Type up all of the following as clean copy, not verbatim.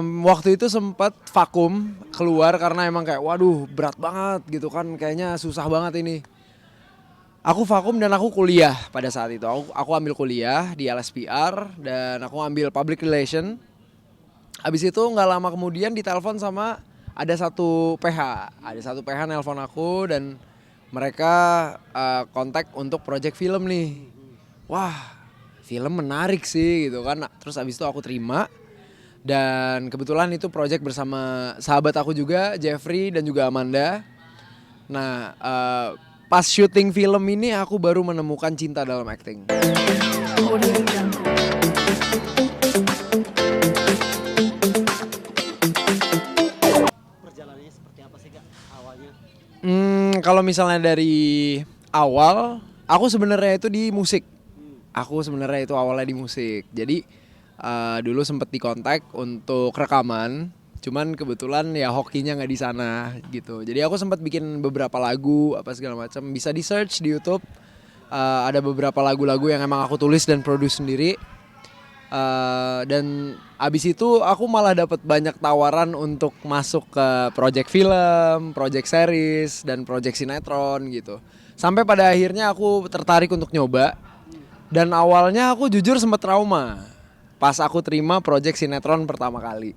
Waktu itu sempat vakum keluar karena emang kayak waduh berat banget gitu kan, kayaknya susah banget ini. Aku vakum dan aku kuliah pada saat itu. Aku ambil kuliah di LSPR dan aku ambil public relation. Habis itu nggak lama kemudian ditelepon sama ada satu PH. Ada satu PH nelpon aku dan mereka kontak untuk project film nih. Wah, film menarik sih gitu kan. Terus habis itu aku terima. Dan kebetulan itu project bersama sahabat aku juga, Jeffrey dan juga Amanda. Nah, pas syuting film ini aku baru menemukan cinta dalam acting. Perjalanannya seperti apa sih Kak awalnya? Kalau misalnya dari awal, aku sebenarnya itu di musik. Aku sebenarnya itu awalnya di musik. Jadi dulu sempet dikontak untuk rekaman, cuman kebetulan ya hokinya nggak di sana gitu. Jadi aku sempat bikin beberapa lagu apa segala macam. Bisa di search di YouTube. Ada beberapa lagu-lagu yang emang aku tulis dan produce sendiri. Dan abis itu aku malah dapat banyak tawaran untuk masuk ke project film, project series, dan project sinetron gitu. Sampai pada akhirnya aku tertarik untuk nyoba. Dan awalnya aku jujur sempat trauma pas aku terima project sinetron pertama kali.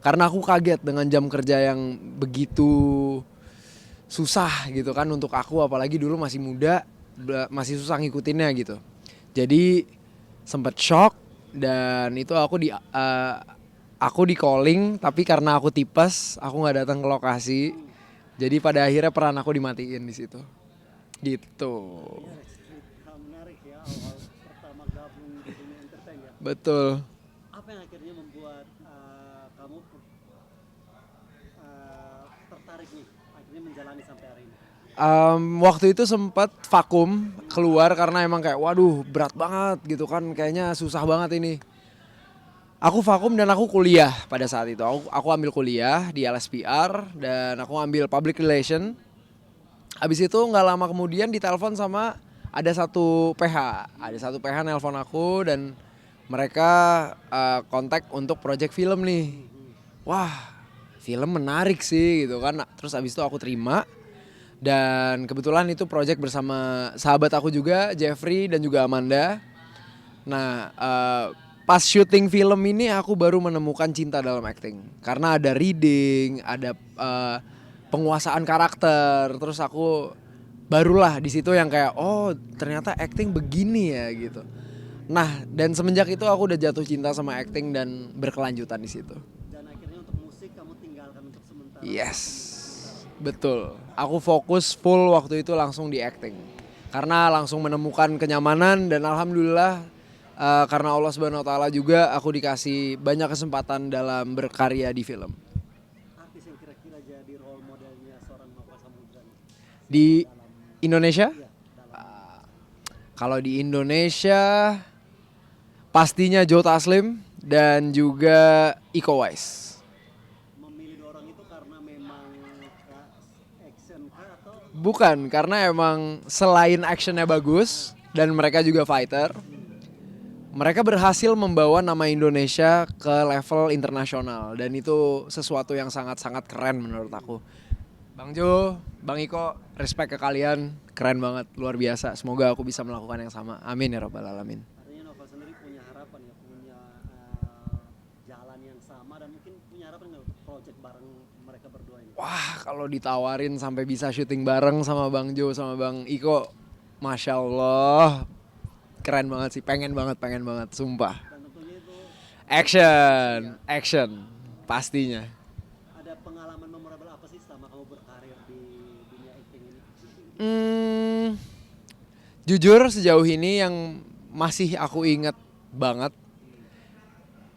Karena aku kaget dengan jam kerja yang begitu susah gitu kan untuk aku, apalagi dulu masih muda, masih susah ngikutinnya gitu. Jadi sempat shock dan itu aku di calling, tapi karena aku tipes aku nggak datang ke lokasi. Jadi pada akhirnya peran aku dimatiin di situ. Gitu. Menarik ya awal pertama gabung di dunia entertain ya. Betul. Apa yang akhirnya membuat kamu tertarik nih akhirnya menjalani sampai hari ini? Waktu itu sempat vakum keluar karena emang kayak waduh berat banget gitu kan, kayaknya susah banget ini. Aku vakum dan aku kuliah pada saat itu. Aku ambil kuliah di LSPR dan aku ambil public relation. Habis itu nggak lama kemudian ditelepon sama ada satu PH. Ada satu PH nelpon aku dan mereka kontak untuk project film nih. Wah, film menarik sih gitu kan. Terus habis itu aku terima. Dan kebetulan itu project bersama sahabat aku juga, Jeffrey dan juga Amanda. Nah, pas syuting film ini aku baru menemukan cinta dalam acting. Karena ada reading, ada penguasaan karakter. Terus aku barulah di situ yang kayak oh ternyata acting begini ya gitu. Nah, dan semenjak itu aku udah jatuh cinta sama acting dan berkelanjutan di situ. Dan akhirnya untuk musik kamu tinggalkan untuk sementara. Yes, betul. Aku fokus full waktu itu langsung di acting. Karena langsung menemukan kenyamanan dan alhamdulillah karena Allah Subhanahu wa taala juga aku dikasih banyak kesempatan dalam berkarya di film. Artis yang kira-kira jadi role modelnya seorang Nova Samudra Di Indonesia? ya, dalam Kalau di Indonesia pastinya Joe Taslim dan juga Iko Uwais. memilih dua orang itu karena memang action kah atau Bukan, karena emang selain actionnya bagus dan mereka juga fighter, mereka berhasil membawa nama Indonesia ke level internasional dan itu sesuatu yang sangat-sangat keren menurut aku. Bang Jo, Bang Iko, respect ke kalian, keren banget, luar biasa. Semoga aku bisa melakukan yang sama. Amin ya rabbal alamin. artinya Nova sendiri punya harapan ya, punya jalan yang sama dan mungkin punya harapan nggak untuk project bareng mereka berdua ini? Wah, kalau ditawarin sampai bisa syuting bareng sama Bang Jo sama Bang Iko, Masya Allah, keren banget sih, pengen banget, sumpah. Dan tentunya itu Action, pastinya. ada pengalaman memorable apa sih selama kamu berkarir di dunia acting ini? Jujur sejauh ini yang masih aku ingat banget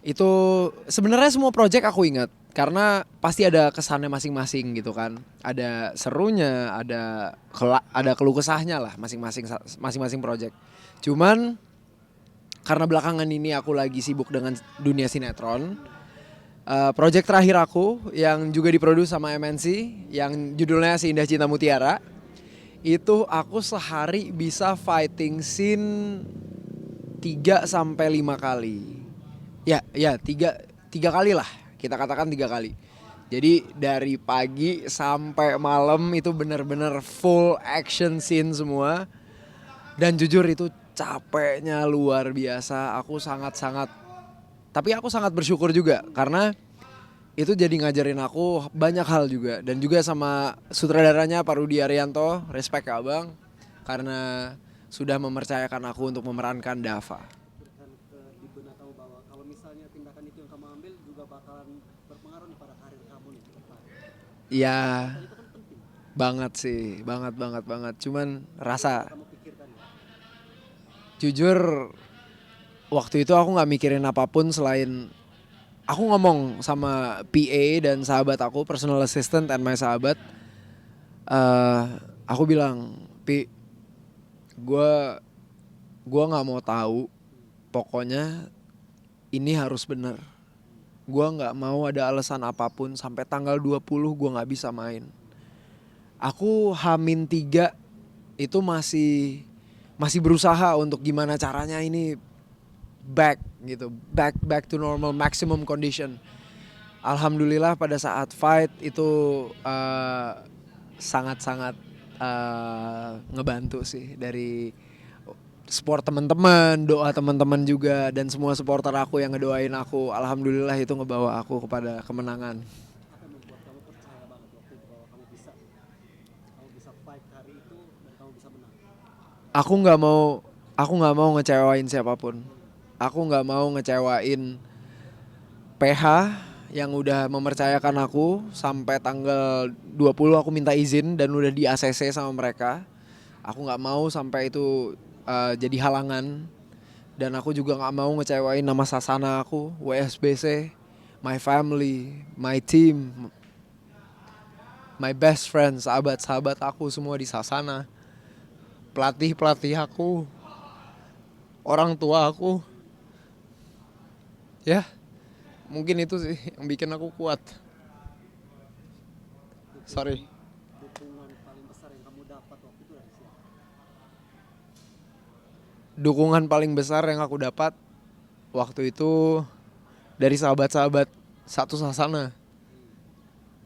itu sebenarnya semua project aku ingat karena pasti ada kesannya masing-masing gitu kan. Ada serunya, ada keluh kesahnya lah masing-masing project. Cuman karena belakangan ini aku lagi sibuk dengan dunia sinetron. Project terakhir aku yang juga diproduksi sama MNC yang judulnya Si Indah Cinta Mutiara. Itu aku sehari bisa fighting scene 3 sampai 5 kali. Ya, tiga kali lah Kita katakan 3 kali. Jadi dari pagi sampai malam itu benar-benar full action scene semua. Dan jujur itu capeknya luar biasa. Tapi aku sangat bersyukur juga karena itu jadi ngajarin aku banyak hal juga. Dan juga sama sutradaranya Pak Rudi Arianto, respect ke abang. Karena sudah mempercayakan aku untuk memerankan Dava. Berikan di benak kamu bahwa kalau misalnya tindakan itu yang kamu ambil juga bakalan berpengaruh nih pada karir kamu nih ke depan. Ya Dan itu kan penting. banget sih, banget. Cuman rasa Kamu pikirkan ya. jujur waktu itu aku gak mikirin apapun selain aku ngomong sama PA dan sahabat aku, personal assistant and my sahabat. Aku bilang, Pi, gue nggak mau tahu, pokoknya ini harus bener. Gue nggak mau ada alasan apapun sampai tanggal 20 gue nggak bisa main. Aku H-3 itu masih berusaha untuk gimana caranya ini back back to normal maximum condition. Alhamdulillah pada saat fight itu sangat-sangat ngebantu sih dari support teman-teman, doa teman-teman juga dan semua supporter aku yang ngedoain aku. Alhamdulillah itu ngebawa aku kepada kemenangan. Apa yang membuat kamu percaya banget waktu itu bahwa kamu bisa fight hari itu dan kamu bisa menang? Aku nggak mau ngecewain siapapun. Aku nggak mau ngecewain PH yang udah mempercayakan aku sampai tanggal 20 aku minta izin dan udah di ACC sama mereka. Aku nggak mau sampai itu jadi halangan dan aku juga nggak mau ngecewain nama Sasana aku, WSBC, my family, my team, my best friends, sahabat-sahabat aku semua di Sasana, pelatih aku, orang tua aku. Ya, mungkin itu sih yang bikin aku kuat. Sorry. Dukungan paling besar yang kamu dapat waktu itu dari siapa? Dukungan paling besar yang aku dapat waktu itu dari sahabat-sahabat satu Sasana.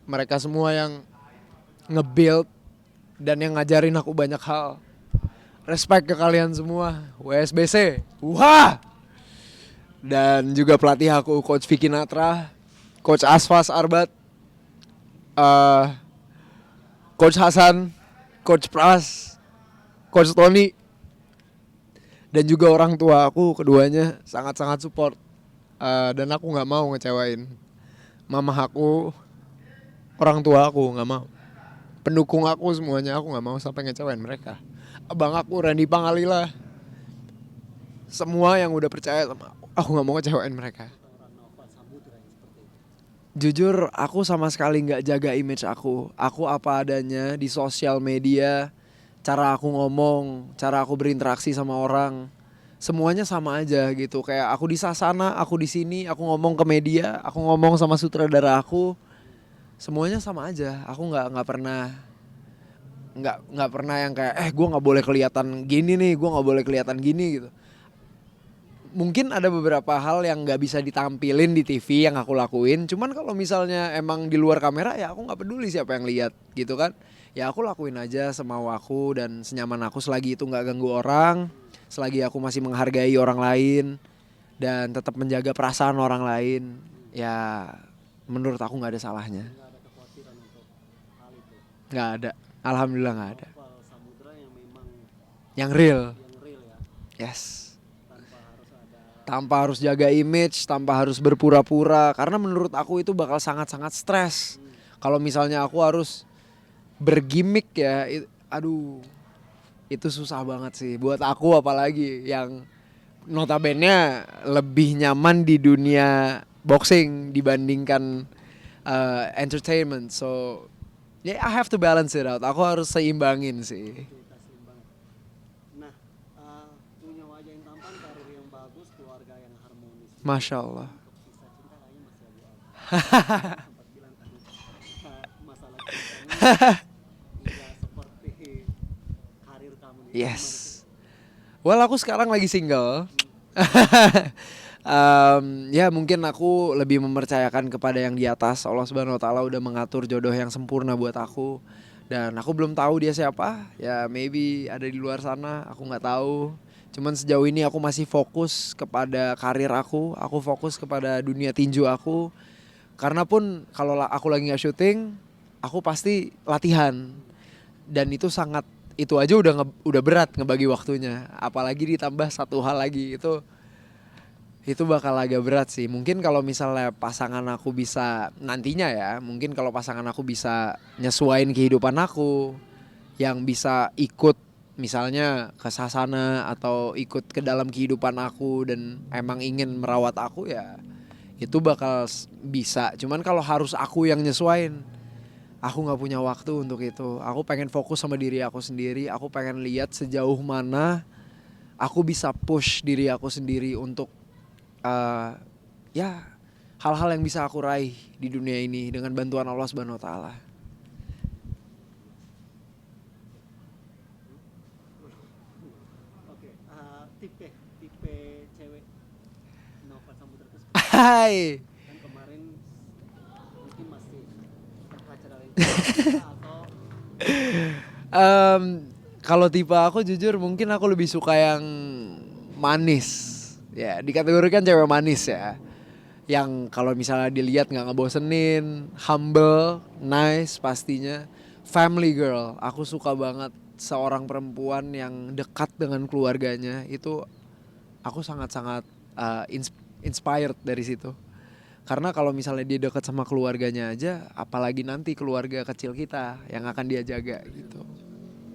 Mereka semua yang nge-build dan yang ngajarin aku banyak hal. Respect ke kalian semua, WSBC. Wah! Dan juga pelatih aku, Coach Vicky Natra, Coach Asfas Arbat, Coach Hasan, Coach Pras, Coach Tony, dan juga orang tua aku keduanya sangat-sangat support. Dan aku nggak mau ngecewain mama aku, orang tua aku nggak mau, pendukung aku semuanya aku nggak mau sampai ngecewain mereka. Abang aku Randy Pangalila, semua yang udah percaya sama aku nggak mau ngecewain mereka. Orang Nova Samudra yang seperti itu. Jujur aku sama sekali nggak jaga image aku. Aku apa adanya di sosial media, cara aku ngomong, cara aku berinteraksi sama orang, semuanya sama aja gitu. Kayak aku di Sasana, aku di sini, aku ngomong ke media, aku ngomong sama sutradara aku, semuanya sama aja. Aku nggak pernah yang kayak gue nggak boleh kelihatan gini nih, gue nggak boleh kelihatan gini gitu. Mungkin ada beberapa hal yang nggak bisa ditampilin di TV yang aku lakuin. Cuman kalau misalnya emang di luar kamera ya aku nggak peduli siapa yang lihat gitu kan. Ya aku lakuin aja semau aku dan senyaman aku selagi itu nggak ganggu orang, selagi aku masih menghargai orang lain dan tetap menjaga perasaan orang lain. Ya menurut aku nggak ada salahnya. Nggak ada kekhawatiran untuk hal itu. Nggak ada. Alhamdulillah nggak ada. Novel Samudra yang memang Yang real. yang real ya, Yes. tanpa harus ada. Tanpa harus jaga image, tanpa harus berpura-pura. Karena menurut aku itu bakal sangat-sangat stres. Kalau misalnya aku harus bergimmick ya, aduh, itu susah banget sih. Buat aku apalagi yang notabene lebih nyaman di dunia boxing dibandingkan entertainment. So, yeah, I have to balance it out. Aku harus seimbangin sih. Itu kasih banget. Nah, punya wajah yang tampan, karir yang bagus, keluarga yang harmonis. Masya Allah. Untuk kisah cinta kayaknya masih agak sempat bilang tadi masalah cinta tidak seperti karir kamu nih. Yes. Well, aku sekarang lagi single. Ya mungkin aku lebih mempercayakan kepada yang di atas. Allah Subhanahu Wa Taala udah mengatur jodoh yang sempurna buat aku. Dan aku belum tahu dia siapa. Ya maybe ada di luar sana. Aku nggak tahu. Cuman sejauh ini aku masih fokus kepada karir aku. Aku fokus kepada dunia tinju aku. Karena pun kalau aku lagi nggak syuting, aku pasti latihan. Dan itu sangat, itu aja udah berat ngebagi waktunya. Apalagi ditambah satu hal lagi, itu bakal agak berat sih. Mungkin kalau misalnya pasangan aku bisa nantinya ya, mungkin kalau pasangan aku bisa nyesuaiin kehidupan aku, yang bisa ikut misalnya ke sasana atau ikut ke dalam kehidupan aku dan emang ingin merawat aku, ya itu bakal bisa. Cuman kalau harus aku yang nyesuaiin, aku nggak punya waktu untuk itu. Aku pengen fokus sama diri aku sendiri. Aku pengen lihat sejauh mana aku bisa push diri aku sendiri untuk eh, ya hal-hal yang bisa aku raih di dunia ini dengan bantuan Allah Subhanahu Wa Taala. Oke, tipe tipe cewek Nova Samudra itu seperti apa? Hai. Kan kemarin mungkin masih pacaran atau Em, Kalau tipe aku jujur mungkin aku lebih suka yang manis. Ya, dikategorikan cewek manis ya. Yang kalau misalnya dilihat nggak ngebosenin, humble, nice pastinya. Family girl, aku suka banget seorang perempuan yang dekat dengan keluarganya. Itu aku sangat-sangat inspired dari situ. Karena kalau misalnya dia dekat sama keluarganya aja, apalagi nanti keluarga kecil kita yang akan dia jaga gitu.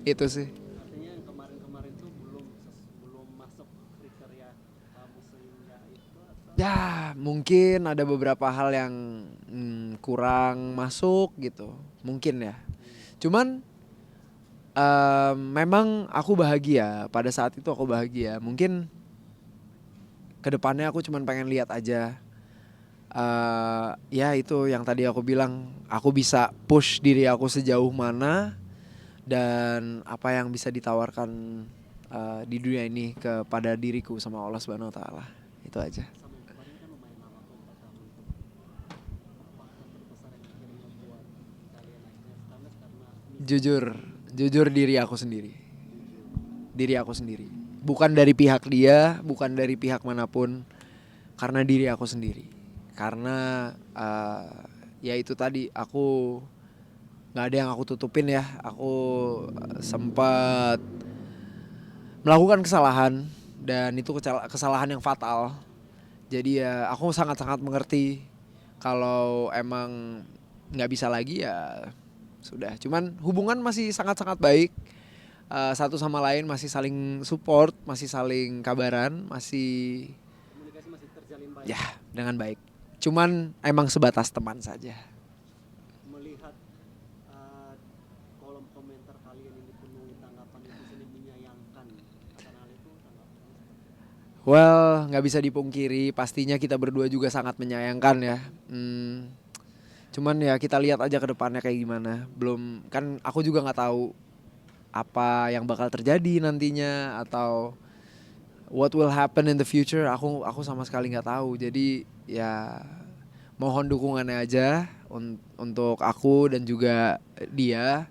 Itu sih. artinya yang kemarin-kemarin tuh belum masuk kriteria kamu sehingga itu atau Ya, mungkin ada beberapa hal yang kurang masuk gitu. Mungkin ya. Cuman memang aku bahagia. Pada saat itu aku bahagia. Mungkin kedepannya aku cuman pengen lihat aja. Ya itu yang tadi aku bilang. Aku bisa push diri aku sejauh mana. Dan apa yang bisa ditawarkan di dunia ini kepada diriku sama Allah Subhanahu Wa Taala. Itu aja. sama yang kemarin kan lumayan lama tuh 4 tahun itu faktor terbesar yang akhirnya membuat kalian akhirnya kandas karena Jujur, jujur diri aku sendiri. Diri aku sendiri. Bukan dari pihak dia, bukan dari pihak manapun, karena diri aku sendiri. Karena ya itu tadi, aku nggak ada yang aku tutupin ya. Aku sempat melakukan kesalahan dan itu kesalahan yang fatal. Jadi ya aku sangat-sangat mengerti kalau emang nggak bisa lagi ya sudah. Cuman hubungan masih sangat-sangat baik. Satu sama lain masih saling support, masih saling kabaran, masih komunikasi masih terjalin baik. ya dengan baik. Cuman emang sebatas teman saja. Melihat kolom komentar kalian yang dipenuhi tanggapan netizen yang menyayangkan akan hal itu tanggapannya seperti apa? Well, nggak bisa dipungkiri, pastinya kita berdua juga sangat menyayangkan ya. Cuman ya kita lihat aja ke depannya kayak gimana. Belum, kan aku juga nggak tahu apa yang bakal terjadi nantinya atau what will happen in the future. Aku sama sekali nggak tahu. Jadi ya mohon dukungannya aja untuk aku dan juga dia.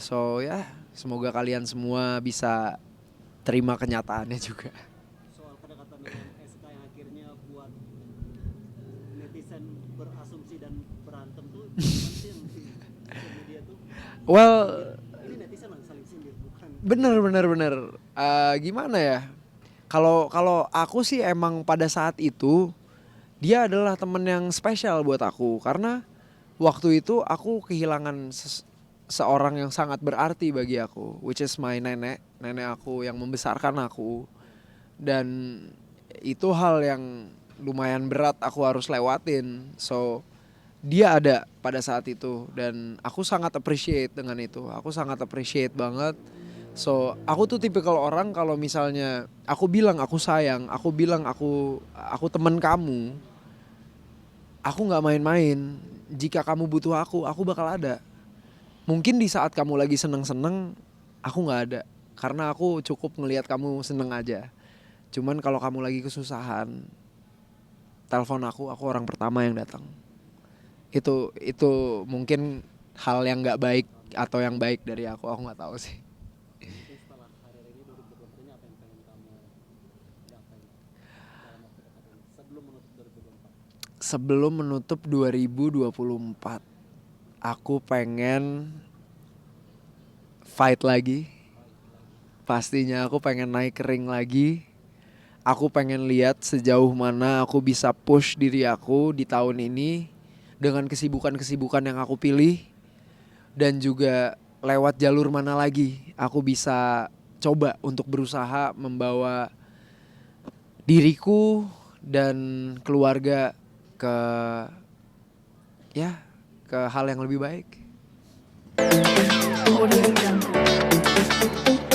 So ya semoga kalian semua bisa terima kenyataannya juga. Soal kedekatan dengan SK yang akhirnya buat netizen berasumsi dan berantem tuh gimana sih yang di sosial media tuh Well, ini netizen lagi saling sindir bukan bener. Gimana ya? Kalau aku sih emang pada saat itu dia adalah temen yang spesial buat aku karena waktu itu aku kehilangan seorang yang sangat berarti bagi aku, which is my nenek aku yang membesarkan aku. Dan itu hal yang lumayan berat aku harus lewatin. So dia ada pada saat itu dan aku sangat appreciate dengan itu. Aku sangat appreciate banget. So aku tuh tipikal orang kalau misalnya aku bilang aku sayang, aku bilang aku teman kamu, aku nggak main-main. Jika kamu butuh aku bakal ada. Mungkin di saat kamu lagi seneng-seneng, aku nggak ada. Karena aku cukup ngelihat kamu seneng aja. Cuman kalau kamu lagi kesusahan, telepon aku orang pertama yang datang. Itu mungkin hal yang nggak baik atau yang baik dari aku nggak tahu sih. Mungkin setelah karir ini 2024 ini apa yang pengen kamu gapai dalam waktu dekat ini sebelum menutup 2024? Sebelum menutup 2024, aku pengen fight lagi. Pastinya aku pengen naik ke ring lagi. Aku pengen lihat sejauh mana aku bisa push diri aku di tahun ini dengan kesibukan-kesibukan yang aku pilih, dan juga lewat jalur mana lagi aku bisa coba untuk berusaha membawa diriku dan keluarga ke ya ke hal yang lebih baik. Audio Jungle.